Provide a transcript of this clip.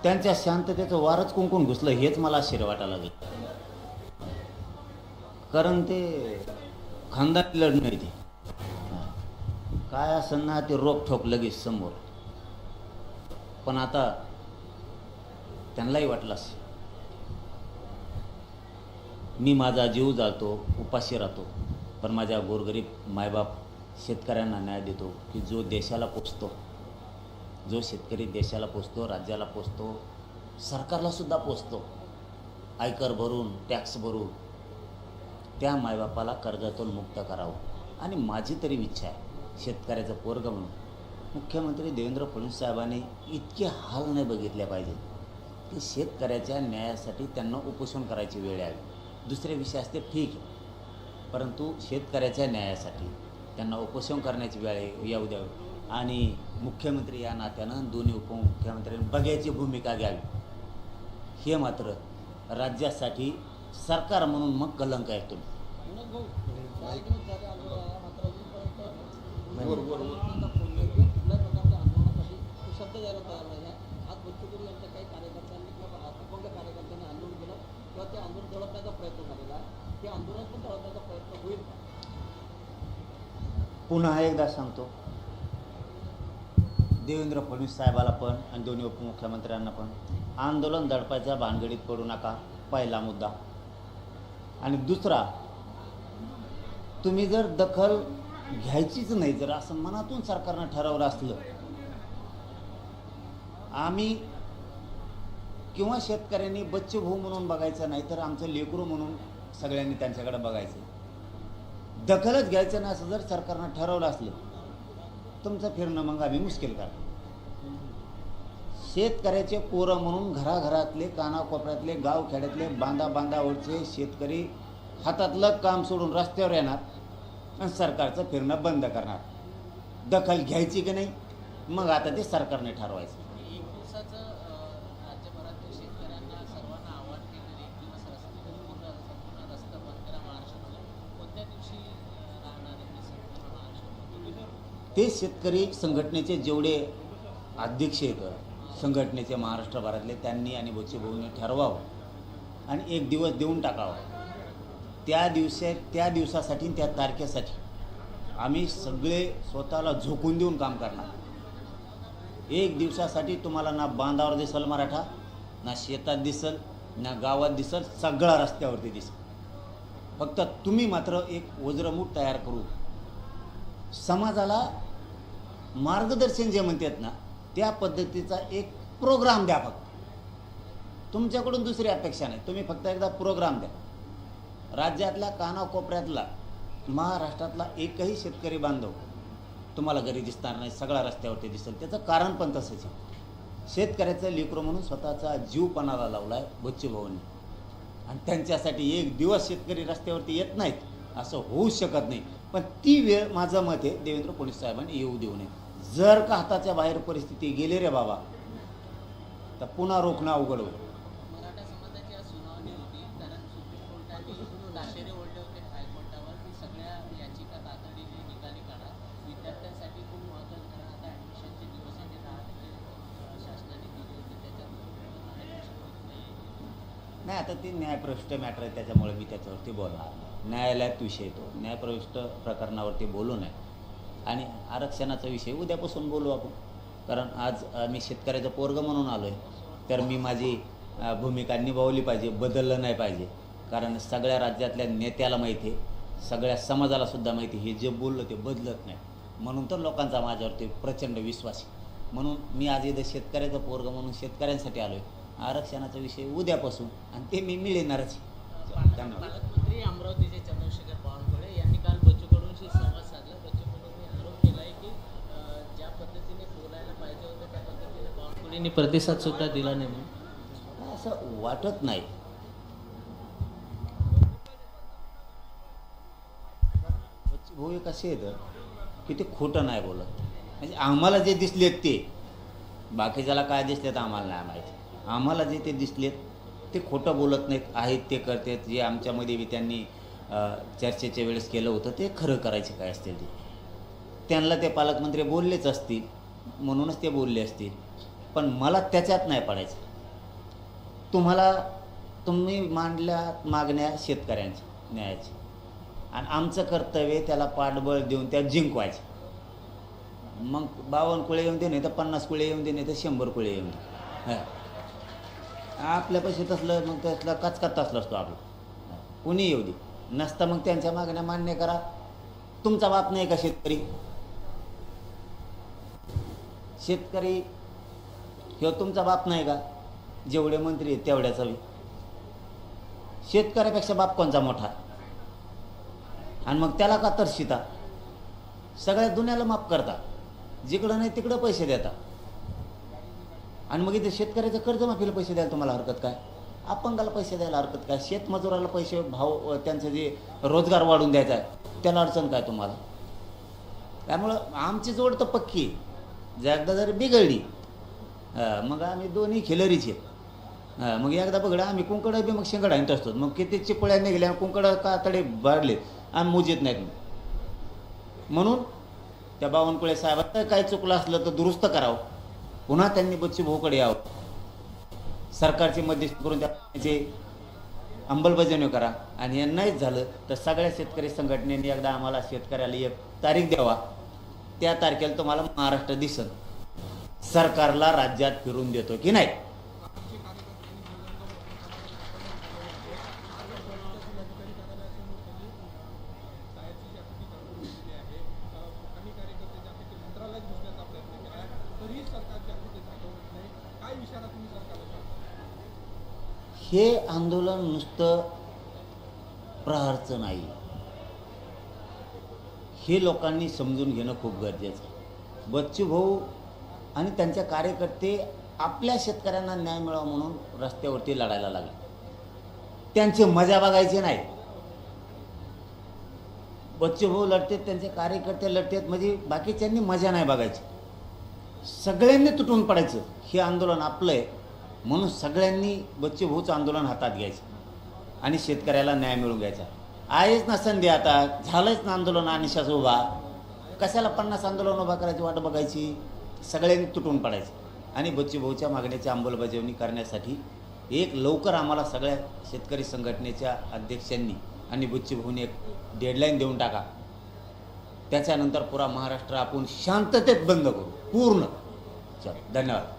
त्यांच्या शांततेचं वारच कुंकून घुसलं हेच मला आश्चर्य वाटायला लागलं. कारण ते खानदानी लढणं आहे ते. काय असं ना ते रोखठोक लगेच समोर. पण आता त्यांनाही वाटलं असं मी माझा जीव जाळतो, उपाशी राहतो, पण माझ्या गोरगरीब मायबाप शेतकऱ्यांना न्याय देतो की जो देशाला पोचतो, जो शेतकरी देशाला पोचतो, राज्याला पोचतो, सरकारलासुद्धा पोचतो, आयकर भरून टॅक्स भरून, त्या मायबापाला कर्जातून मुक्त करावं. आणि माझी तरी इच्छा आहे शेतकऱ्याचं पोरगं म्हणून मुख्यमंत्री देवेंद्र फडणवीस साहेबांनी इतके हाल नाही बघितले पाहिजे की शेतकऱ्याच्या न्यायासाठी त्यांना उपोषण करायची वेळ आली. दुसरे विषय असते ठीक आहे, परंतु शेतकऱ्याच्या न्यायासाठी त्यांना उपोषण करण्याची वेळ येऊ द्यावी. आणि मुख्यमंत्री या नात्यानं दोन्ही उपमुख्यमंत्र्यांनी बघायची भूमिका घ्यावी. हे मात्र राज्यासाठी सरकार म्हणून मग कलंक आहे. तुम्ही पुन्हा एकदा सांगतो, देवेंद्र फडणवीस साहेबाला पण आणि दोन्ही उपमुख्यमंत्र्यांना पण आंदोलन दडपायच्या भानगडीत पडू नका, पहिला मुद्दा. आणि दुसरा, तुम्ही जर दखल घ्यायचीच नाही, जर असं मनातून सरकारनं ठरवलं असलं, आम्ही किंवा शेतकऱ्यांनी बच्चू भाऊ म्हणून बघायचं नाही तर आमचं लेकरू म्हणून सगळ्यांनी त्यांच्याकडे बघायचं, दखलच घ्यायचं नाही असं जर सरकारनं ठरवलं असलं, तुमचं फिरणं मग आम्ही मुश्किल करा. शेतकऱ्याचे पोरं म्हणून घराघरातले, कानाकोपऱ्यातले, गावखेड्यातले, बांधावरचे शेतकरी हातातलं काम सोडून रस्त्यावर येणार आणि सरकारचं फिरणं बंद करणार. दखल घ्यायची की नाही मग आता ते सरकारने ठरवायचं. ते शेतकरी संघटनेचे जेवढे अध्यक्ष आहेत संघटनेचे महाराष्ट्रभरातले, त्यांनी आणि बच्चू भाऊंनी ठरवावं आणि एक दिवस देऊन टाकावा. त्या दिवसासाठी त्या तारखेसाठी आम्ही सगळे स्वतःला झोकून देऊन काम करणार. एक दिवसासाठी तुम्हाला ना बांधावर दिसल मराठा, ना शेतात दिसल, ना गावात दिसल, सगळा रस्त्यावरती दिसल. फक्त तुम्ही मात्र एक वज्रमूठ तयार करू, समाजाला मार्गदर्शन जे म्हणतात ना त्या पद्धतीचा एक प्रोग्राम द्या. फक्त तुमच्याकडून दुसरी अपेक्षा नाही, तुम्ही फक्त एकदा प्रोग्राम द्या. राज्यातल्या कानाकोपऱ्यातला, महाराष्ट्रातला एकही शेतकरी बांधव तुम्हाला घरी दिसणार नाही, सगळा रस्त्यावरती दिसेल. त्याचं कारण पण तसंच आहे. शेतकऱ्याचं लेकरू म्हणून स्वतःचा जीव पणाला लावला आहे बच्चू भाऊंनी, आणि त्यांच्यासाठी एक दिवस शेतकरी रस्त्यावरती येत नाहीत असं होऊच शकत नाही. पण ती वेळ माझं मत आहे देवेंद्र फडणवीस साहेबांनी येऊ देऊ नये. जर का हाताच्या बाहेर परिस्थिती गेली रे बाबा तर पुन्हा रोखणं अवघड होईल. मराठा समाजाची आज सुनावणी होती, कारण सुप्रीम कोर्टाने ताशेरे ओढले होते हायकोर्टावर की सगळ्या याचिका तातडीने निकाली काढा. विद्यार्थ्यांसाठी खूप महत्त्वाचं, कारण आता ॲडमिशनचे दिवस आहे, 10% शासनाने दिले होते, त्याच्यात ॲडमिशन नाही. आता ती न्यायप्रविष्ट मॅटर आहे त्याच्यामुळे मी त्याच्यावरती बोलणार. न्यायालयात विषय येतो, न्यायप्रविष्ट प्रकरणावरती बोलू नये. आणि आरक्षणाचा विषय उद्यापासून बोलू आपण, कारण आज मी शेतकऱ्याचं पोरगं म्हणून आलो आहे, तर मी माझी भूमिका निभावली पाहिजे, बदललं नाही पाहिजे. कारण सगळ्या राज्यातल्या नेत्याला माहिती आहे, सगळ्या समाजालासुद्धा माहिती आहे, हे जे बोललं ते बदलत नाही. म्हणून तर लोकांचा माझ्यावरती प्रचंड विश्वास आहे. म्हणून मी आज इथं शेतकऱ्याचं पोरगं म्हणून शेतकऱ्यांसाठी आलो आहे. आरक्षणाचा विषय उद्यापासून, आणि ते मी मिळणारच. पालकमंत्री अमरावतीचे चंद्रशेखर बावनकुळे यांनी काल बच्चूकडूनशी संवाद साधला. बच्चूकडूंनी आरोप केला आहे की ज्या पद्धतीने बोलायला पाहिजे होतं त्या पद्धतीने बावनकुळेंनी प्रतिसाद सुद्धा दिला नाही म्हणून. असं वाटत नाही. बच्चू भाऊ एक असे आहेत की ते खोटं नाही बोलत. म्हणजे आम्हाला जे दिसलेत ते, बाकीच्याला काय दिसलेत आम्हाला नाही माहिती. आम्हाला जे ते दिसलेत ते खोटं बोलत नाहीत, आहेत ते करतात. जे आमच्यामध्ये बी त्यांनी चर्चेच्या वेळेस केलं होतं ते खरं करायचे काय असतील ते, त्यांना ते पालकमंत्री बोललेच असतील म्हणूनच ते बोलले असतील. पण मला त्याच्यात नाही पडायचं. तुम्ही मांडल्या मागण्या शेतकऱ्यांच्या न्यायाची, आणि आमचं कर्तव्य त्याला पाठबळ देऊन त्या जिंकवायचं. मग 52 कुळे येऊन दे, नाही तर 50 कुळे येऊन दे, नाही तर 100 कुळे येऊन दे. आपल्या पैसे तसलं मग त्यातला कचकात तसला असतो आपला. कुणी येऊ दे, नसता मग त्यांच्या मागण्या मान्य करा. तुमचा बाप नाही का शेतकरी? शेतकरी ह्यो तुमचा बाप नाही का? जेवढे मंत्री आहेत तेवढ्याचा बी. शेतकऱ्यापेक्षा बाप कोणचा मोठा? आणि मग त्याला का तरशिता? सगळ्या दुनियाला माफ करता, जिकडं नाही तिकडं पैसे देता, आणि मग इथे शेतकऱ्याचं कर्जमाफीला पैसे द्यायला तुम्हाला हरकत काय? अपंगाला पैसे द्यायला हरकत काय? शेतमजुराला पैसे, भाव त्यांचं जे रोजगार वाढून द्यायचा आहे त्याला अडचण काय तुम्हाला? त्यामुळं आमची जोड तर पक्की आहे. एकदा जरी बिघडली मग आम्ही दोन्ही खिलरीचे. मग एकदा बघडा आम्ही कुंकडं बी मग शेंगडा आणत असतो. मग किती चिपळ्या निघल्या, कुंकडं का तडे वाढले आम्ही मुजीत नाहीत. म्हणून त्या बावनकुळे साहेबांचं काही चुकलं असलं तर दुरुस्त करावं. पुन्हा त्यांनी बच्चू भाऊकडे यावं, सरकारची मध्यस्थी करून त्याची अंमलबजावणी करा. आणि हे नाहीच झालं तर सगळ्या शेतकरी संघटनेने एकदा आम्हाला शेतकऱ्याला एक तारीख द्यावा. त्या तारखेला तुम्हाला महाराष्ट्र दिसन सरकारला राज्यात फिरून देतो की नाही. हे आंदोलन नुसतं प्रहारचं नाही, हे लोकांनी समजून घेणं खूप गरजेचं आहे. बच्चू भाऊ आणि त्यांचे कार्यकर्ते आपल्या शेतकऱ्यांना न्याय मिळावा म्हणून रस्त्यावरती लढायला लागले. त्यांची मजा बघायची नाही. बच्चू भाऊ लढतात, त्यांचे कार्यकर्ते लढतात, म्हणजे बाकीच्यांनी मजा नाही बघायची. सगळ्यांनी तुटून पडायचं. हे आंदोलन आपलं आहे म्हणून सगळ्यांनी बच्चू भाऊचं आंदोलन हातात घ्यायचं आणि शेतकऱ्याला न्याय मिळवून घ्यायचा. आहेच ना संधी, आता झालंच ना आंदोलन अनिशाच उभा, कशाला 50 आंदोलन उभा करायची वाट बघायची. सगळ्यांनी तुटून पडायचं आणि बच्चू भाऊच्या मागण्याची अंमलबजावणी करण्यासाठी एक लवकर आम्हाला सगळ्या शेतकरी संघटनेच्या अध्यक्षांनी आणि बच्चू भाऊने एक डेडलाईन देऊन टाका. त्याच्यानंतर पुरा महाराष्ट्र आपण शांततेत बंद करू पूर्ण. चल, धन्यवाद.